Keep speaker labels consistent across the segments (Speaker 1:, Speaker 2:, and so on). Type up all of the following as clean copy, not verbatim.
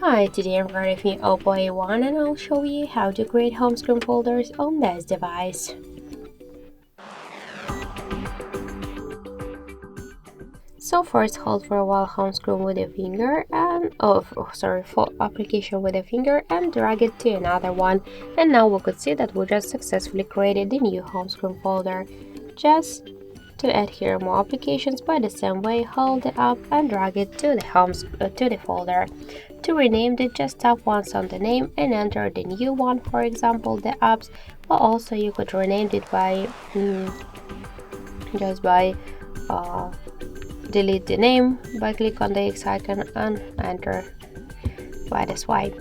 Speaker 1: Hi, today I'm reviewing OPPO A1 and I'll show you how to create home screen folders on this device. So first hold for a while home screen with your finger and for application with a finger and drag it to another one, and now we could see that we just successfully created the new home screen folder. Just to add here more applications by the same way, hold it up and drag it to the folder. To rename it, just tap once on the name and enter the new one, for example the apps, or also you could rename it by just by delete the name by click on the X icon and enter by the swipe.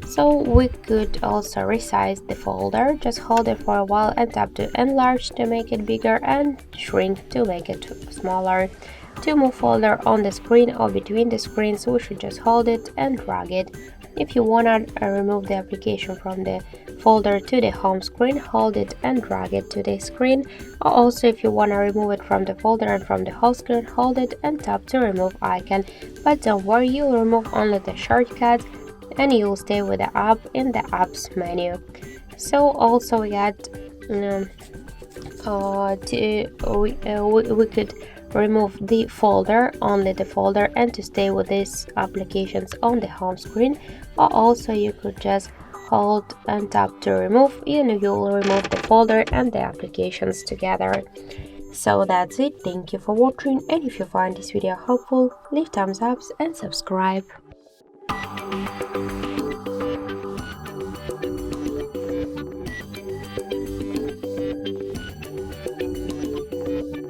Speaker 1: So we could also resize the folder. Just hold it for a while and tap to enlarge to make it bigger and shrink to make it smaller. To move folder on the screen or between the screens, we should just hold it and drag it. If you wanna remove the application from the folder to the home screen, hold it and drag it to the screen. Or also if you wanna remove it from the folder and from the home screen, hold it and tap to remove icon. But don't worry, you'll remove only the shortcuts and you'll stay with the app in the apps menu. So also we got we could remove the folder, only the folder, and to stay with these applications on the home screen. Or also you could just hold and tap to remove, and you'll remove the folder and the applications together. So that's it. Thank you for watching, and if you find this video helpful, leave thumbs up and subscribe.